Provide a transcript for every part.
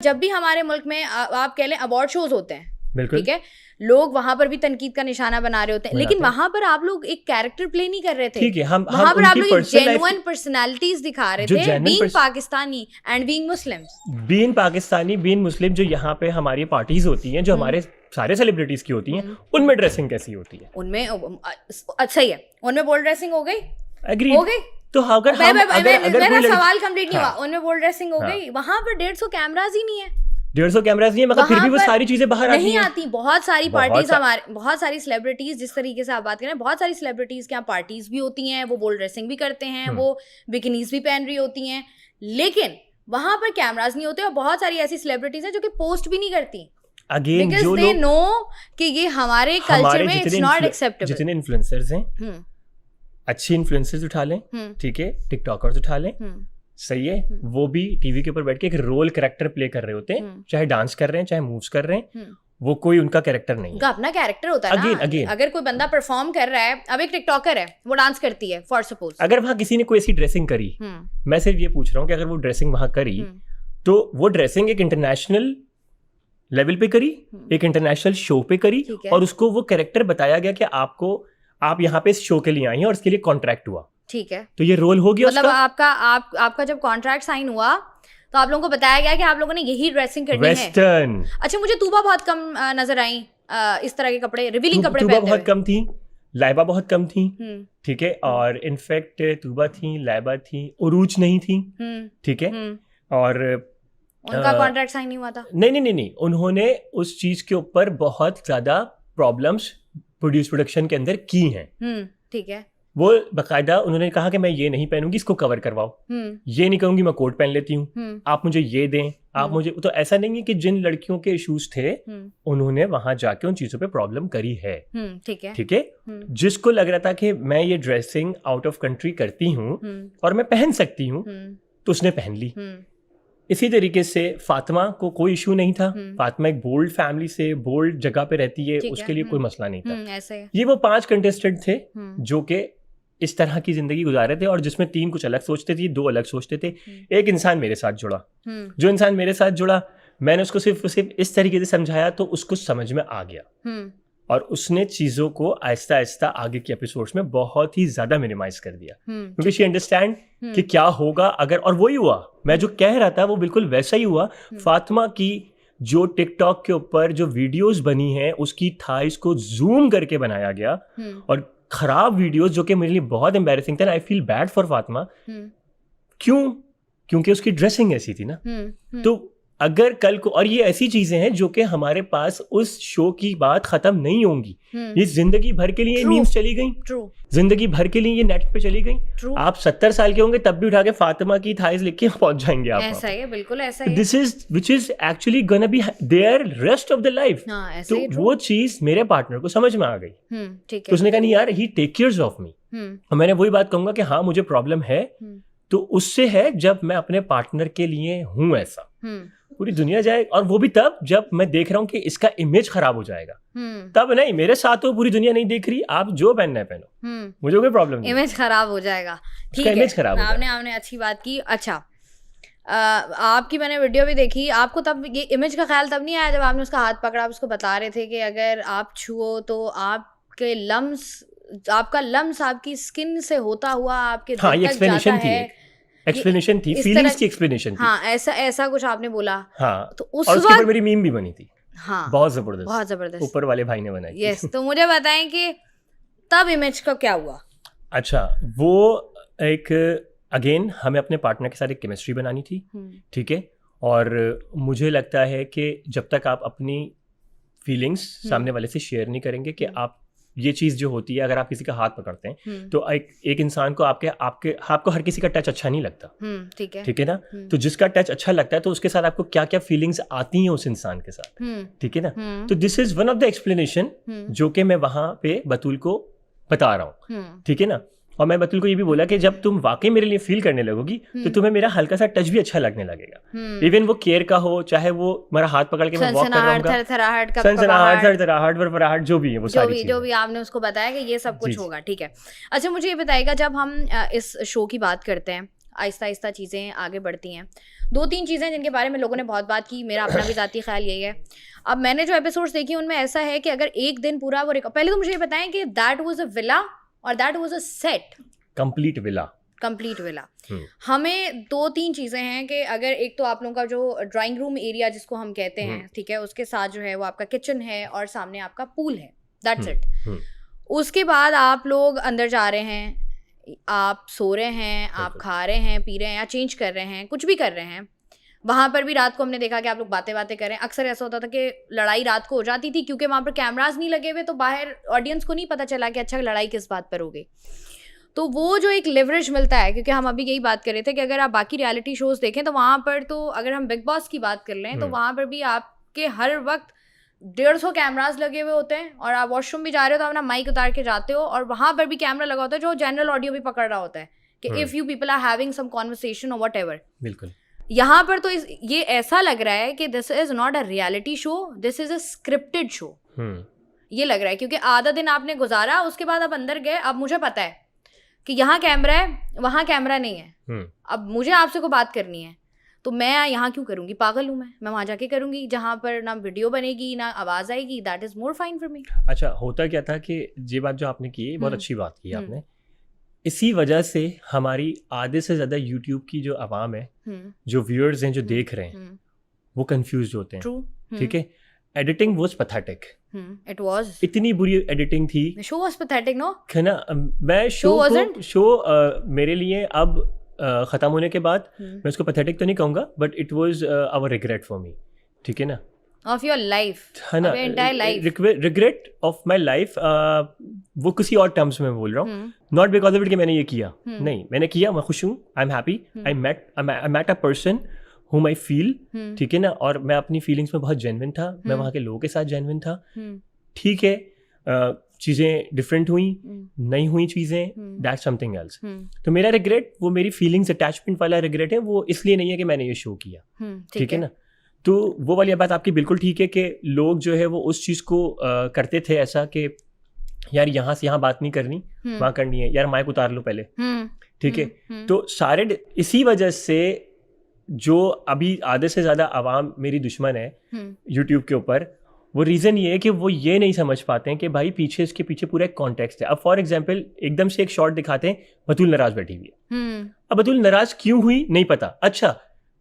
जब भी हमारे मुल्क में आप कह लें अवार्ड शोज होते हैं, बिल्कुल ठीक है, लोग वहां पर भी तनकीद का निशाना बना रहे होते हैं, लेकिन वहां पर आप लोग एक कैरेक्टर प्ले नहीं कर रहे थे। ठीक है, वहां पर आप लोग जेन्युइन पर्सनालिटीज दिखा रहे थे, being Pakistani and being Muslims, being Pakistani being Muslim. जो यहाँ पे हमारी पार्टीज होती हैं, जो हमारे सारे सेलिब्रिटीज की होती हैं, उनमें ड्रेसिंग कैसी होती है? उनमें अच्छा ही है, उनमें बोल्ड ड्रेसिंग हो गई, एग्री हो गई। तो अगर मेरा सवाल कंप्लीट नहीं हुआ, उनमें बोल्ड ड्रेसिंग हो गई, वहां पर 150 कैमराज ही नहीं है, 150 कैमराज नहीं है, मगर फिर भी वो सारी चीजें बाहर नहीं आती। बहुत सारी पार्टीज हमारे, बहुत सारी सेलिब्रिटीज, जिस तरीके से आप बात कर रहे हैं, बहुत सारी सेलिब्रिटीज के यहाँ पार्टीज भी होती हैं, वो बोल्ड ड्रेसिंग भी करते हैं, वो बिकिनीज भी पहन रही होती हैं, लेकिन वहां पर कैमराज नहीं होते। और बहुत सारी ऐसी सेलिब्रिटीज हैं जो कि पोस्ट भी नहीं करती, बिकॉज़ दे नो कि ये हमारे कल्चर में इट्स नॉट एक्सेप्टेबल। जितने इन्फ्लुएंसर्स हैं, अच्छी इन्फ्लुएंसर्स उठा लें, ठीक है, टिकटॉकर्स उठा लें, सही है, वो भी टीवी के ऊपर बैठ के एक रोल कैरेक्टर प्ले कर रहे होते हैं, चाहे डांस कर रहे हैं, चाहे मूव्स कर रहे हैं, वो कोई उनका कैरेक्टर नहीं, उनका अपना कैरेक्टर होता है ना। अगर कोई बंदा परफॉर्म कर रहा है, अब एक टिकटॉकर है, वो डांस करती है फॉर सपोज, अगर वहां किसी ने कोई ऐसी ड्रेसिंग करी, मैं सिर्फ ये पूछ रहा हूँ कि अगर वो ड्रेसिंग वहां करी, तो वो ड्रेसिंग एक इंटरनेशनल लेवल पे करी, एक इंटरनेशनल शो पे करी, और उसको वो कैरेक्टर बताया गया कि आप यहाँ पे इस शो के लिए आई हैं और इसके लिए कॉन्ट्रैक्ट हुआ, ठीक है, तो ये रोल हो गया मतलब उसका? आपका जब कॉन्ट्रैक्ट साइन हुआ तो आप लोगों को बताया गया कि आप लोगों ने यही ड्रेसिंग करनी है, वेस्टर्न। अच्छा, मुझे तूबा बहुत कम नजर आई इस तरह के कपड़े, रिवीलिंग कपड़े तूबा बहुत कम थी, लाइबा बहुत कम थी, ठीक है, और इनफैक्ट तूबा थी, लाइबा थी, उरूज नहीं थी, ठीक है, और उनका कॉन्ट्रैक्ट साइन नहीं हुआ था। नहीं, उन्होंने उस चीज के ऊपर बहुत ज्यादा प्रॉब्लम्स प्रोडक्शन के अंदर की हैं, ठीक है, वो बकायदा उन्होंने कहा कि मैं ये नहीं पहनूंगी, इसको कवर करवाओ, ये नहीं कहूंगी, मैं कोट पहन लेती हूँ, आप मुझे ये दें, आप मुझे। तो ऐसा नहीं है कि जिन लड़कियों के इश्यूज थे, उन्होंने वहां जाके उन चीजों पे प्रॉब्लम करी है, ठीक है, जिसको लग रहा था कि मैं ये ड्रेसिंग आउट ऑफ कंट्री करती हूँ और मैं पहन सकती हूँ, तो उसने पहन ली। इसी तरीके से फातिमा को कोई इशू नहीं था, फातिमा एक बोल्ड फैमिली से, बोल्ड जगह पे रहती है, उसके लिए कोई मसला नहीं था। ऐसे है। ये वो 5 कंटेस्टेंट थे जो कि इस तरह की जिंदगी गुजारे थे, और जिसमें 3 कुछ अलग सोचते थे, 2 अलग सोचते थे। एक इंसान मेरे साथ जुड़ा, जो इंसान मेरे साथ जुड़ा, मैंने उसको सिर्फ इस तरीके से समझाया तो उसको समझ में आ गया, और उसने चीजों को आहिस्ता आहिस्ता आगे के एपिसोड्स में बहुत ही ज्यादा मिनिमाइज कर दिया, क्योंकि शी अंडरस्टैंड कि क्या होगा अगर, और वही हुआ, मैं जो कह रहा था वो बिल्कुल वैसा ही हुआ। फातिमा की जो टिकटॉक के ऊपर जो वीडियोस बनी हैं, उसकी थाइस को जूम करके बनाया गया, और खराब वीडियोस जो कि मेरे लिए बहुत एम्बैरेसिंग थे। I feel bad for Fatima, क्योंकि उसकी ड्रेसिंग ऐसी थी ना। तो अगर कल को, और ये ऐसी चीजें हैं जो कि हमारे पास उस शो की बात खत्म नहीं होंगी, ये जिंदगी भर के लिए मीम्स चली गई, जिंदगी भर के लिए ये नेट पे चली गई। आप 70 साल के होंगे तब भी उठा के फातिमा की थाइस लिख के पहुंच जाएंगे आप। ऐसा है, बिल्कुल ऐसा है। This is which is actually gonna be there rest of the life. तो वो चीज मेरे पार्टनर को समझ में आ गई, तो उसने कहा नहीं यार, ही टेक केयर्स ऑफ मी। और मैंने वही बात कहूंगा कि हाँ मुझे प्रॉब्लम है, तो उससे है जब मैं अपने पार्टनर के लिए हूं ऐसा। पूरी दुनिया जाए, और वो भी तब जब मैं देख रहा हूँ कि इसका इमेज खराब हो जाएगा, तब नहीं। मेरे साथ तो पूरी दुनिया नहीं देख रही, आप जो पहनना है पहनो, मुझे कोई प्रॉब्लम नहीं। इमेज खराब हो जाएगा, ठीक है, इमेज खराब। आपने अच्छी बात की। अच्छा, आपकी मैंने वीडियो भी देखी, आपको तब ये इमेज का ख्याल तब नहीं आया जब आपने उसका हाथ पकड़ा, आप उसको बता रहे थे कि अगर आप छुओ तो आपके आपका लम्स आपकी स्किन से होता हुआ आपके दिल तक जाता है। एक्सप्लेनेशन थी, फीलिंग्स की एक्सप्लेनेशन थी। हाँ, ऐसा कुछ आपने बोला। हाँ, तो उस और उसके ऊपर मेरी मीम भी बनी थी। हाँ, बहुत जबरदस्त ऊपर वाले भाई ने बनाई। यस, तो मुझे बताएं कि तब इमेज का क्या हुआ। अच्छा, वो एक अगेन हमें अपने पार्टनर के साथ एक केमिस्ट्री बनानी थी, ठीक है, और मुझे लगता है कि जब तक आप अपनी फीलिंग्स सामने वाले से शेयर नहीं करेंगे, कि आप ये चीज जो होती है, अगर आप किसी का हाथ पकड़ते हैं तो एक इंसान को आपको हर किसी का टच अच्छा नहीं लगता, ठीक है ना। तो जिसका टच अच्छा लगता है, तो उसके साथ आपको क्या क्या फीलिंग्स आती हैं उस इंसान के साथ, ठीक है ना। तो this is one of the explanation जो कि मैं वहां पे बतूल को बता रहा हूँ, ठीक है ना। और मैं बतूल को ये भी बोला कि जब तुम वाकई मेरे लिए फील करने लगोगी, तो तुम्हें मेरा हल्का सा टच भी अच्छा लगने लगेगा, इवन वो केयर का हो, चाहे वो मेरा हाथ पकड़ के मैं वॉक कर रहा हूँ, थरथराहट जो भी है, वो सारी जो भी आपने उसको बताया कि ये सब कुछ होगा, ठीक है। अच्छा, मुझे ये बताइएगा, जब हम इस शो की बात करते हैं आहिस्ता आहिस्ता चीज़ें आगे बढ़ती हैं। 2-3 चीज़ें जिनके बारे में लोगों ने बहुत बात की, मेरा अपना भी ज़ाती ख्याल यही है। अब मैंने जो एपिसोड्स देखी उनमें ऐसा है कि अगर एक दिन पूरा वो पहले तो मुझे ये बताएं कि दैट वाज अ विला और that was a set? Complete villa. हमें 2-3 चीज़ें हैं कि अगर एक तो आप लोगों का जो ड्राइंग रूम एरिया जिसको हम कहते हैं, ठीक है, उसके साथ जो है वो आपका किचन है और सामने आपका पूल है, दैट्स इट। उसके बाद आप लोग अंदर जा रहे हैं, आप सो रहे हैं, आप खा रहे हैं, पी रहे हैं या चेंज कर रहे हैं, कुछ भी कर रहे हैं। वहाँ पर भी रात को हमने देखा कि आप लोग बातें कर रहे हैं। अक्सर ऐसा होता था कि लड़ाई रात को हो जाती थी क्योंकि वहाँ पर कैमरास नहीं लगे हुए, तो बाहर ऑडियंस को नहीं पता चला कि अच्छा लड़ाई किस बात पर हो गई। तो वो जो एक लिवरेज मिलता है, क्योंकि हम अभी यही बात कर रहे थे कि अगर आप बाकी रियलिटी शोज देखें तो वहाँ पर, तो अगर हम बिग बॉस की बात कर लें तो वहाँ पर भी आपके हर वक्त 150 कैमरास लगे हुए होते हैं और आप वॉशरूम भी जा रहे हो तो अपना माइक उतार के जाते हो और वहाँ पर भी कैमरा लगा होता है जो जनरल ऑडियो भी पकड़ रहा होता है कि if you people are having some conversation और वट एवर। बिल्कुल। यहाँ पर तो ये ऐसा लग रहा है कि this is not a reality show, this is a scripted show. ये लग रहा है क्योंकि आधा दिन आपने गुजारा, उसके बाद आप अंदर गए, अब मुझे पता है कि यहाँ कैमरा है, वहाँ कैमरा नहीं है, अब मुझे आपसे कोई बात करनी है तो मैं यहाँ क्यों करूँगी? पागल हूँ मैं वहाँ जाके करूँगी जहाँ पर ना वीडियो बनेगी ना आवाज़ आएगी। That is more fine for me. अच्छा, होता क्या था कि ये बात जो आपने की बहुत अच्छी बात की आपने। इसी वजह से हमारी आधे से ज़्यादा यूट्यूब की जो आवाम है, जो व्यूअर्स हैं, जो देख रहे हैं, वो कंफ्यूज होते हैं। ट्रू। ठीक है। Editing was pathetic. It was. इतनी बुरी एडिटिंग थी। Show was pathetic, no? है ना। मैं शो मेरे लिए अब ख़त्म होने के बाद मैं उसको पैथेटिक तो नहीं कहूँगा, but it was our regret for me. ठीक है ना। ऑफ योर लाइफ, है ना, entire life, regret of my life. वो किसी और टर्म्स में बोल रहा हूँ, नॉट बिकॉज ऑफ इट कि मैंने ये किया। नहीं, मैंने किया, मैं खुश हूँ, I am happy, I met a person whom I feel, ठीक है ना, और मैं अपनी फीलिंग्स में बहुत जेन्युइन था, मैं वहाँ के लोगों के साथ जेन्युइन था। ठीक है, चीज़ें डिफरेंट हुई, नहीं हुई चीज़ें, दैट्स समथिंग एल्स। तो मेरा रिग्रेट, वो मेरी फीलिंग्स अटैचमेंट वाला रिग्रेट है, वो इसलिए नहीं है कि मैंने ये शो किया। ठीक है ना। तो वो वाली बात आपकी बिल्कुल ठीक है कि लोग जो है वो उस चीज़ को करते थे ऐसा कि यार यहाँ से यहाँ बात नहीं करनी, वहाँ करनी है, यार माइक उतार लो पहले। ठीक है। तो सारे इसी वजह से जो अभी आधे से ज़्यादा आवाम मेरी दुश्मन है यूट्यूब के ऊपर, वो रीज़न ये है कि वो ये नहीं समझ पाते हैं कि भाई पीछे इसके पीछे पूरा एक कॉन्टेक्स्ट है। अब फॉर एग्जांपल एकदम से एक शॉट दिखाते हैं, बतूल नाराज बैठी हुई है। अब बतूल नाराज क्यों हुई नहीं पता। अच्छा,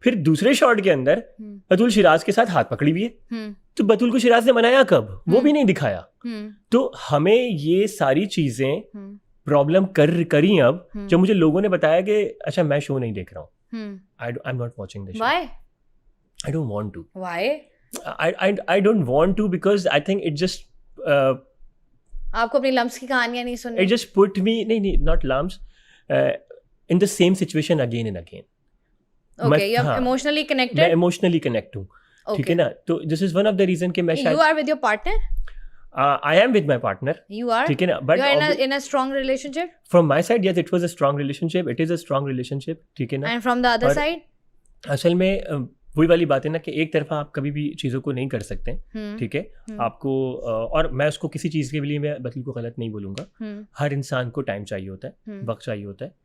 फिर दूसरे शॉट के अंदर बतूल शिराज के साथ हाथ पकड़ी हुई है, तो बतूल को शिराज ने मनाया कब, वो भी नहीं दिखाया। तो हमें ये सारी चीज़ें प्रॉब्लम करी अब जब मुझे लोगों ने बताया कि अच्छा मैं शो नहीं देख रहा हूँ। I'm not watching this show. Why? I don't want to. Why? I don't want to because I think it just आपको अपनी लम्स की कहानियां नहीं सुननी? It just put me, नहीं, not lumps, in the same situation again and again. Okay, you're emotionally connected? मैं emotionally connect हूँ। ठीक है ना। तो this is one of the reason कि मैं शायद। You are with your partner? I am with my partner. You are? ठीक है ना। But you are in a strong relationship? From my side, yes, it was a strong relationship. It is a strong relationship. ठीक है ना। And from the other side? असल में वही वाली बात है ना कि एक तरफा आप कभी भी चीज़ों को नहीं कर सकते। ठीक है। आपको और मैं उसको किसी चीज़ के लिए मैं बतूल को गलत नहीं बोलूँगा। हर इंसान को टाइम चाहिए होता है, वक्त चाहिए होता है।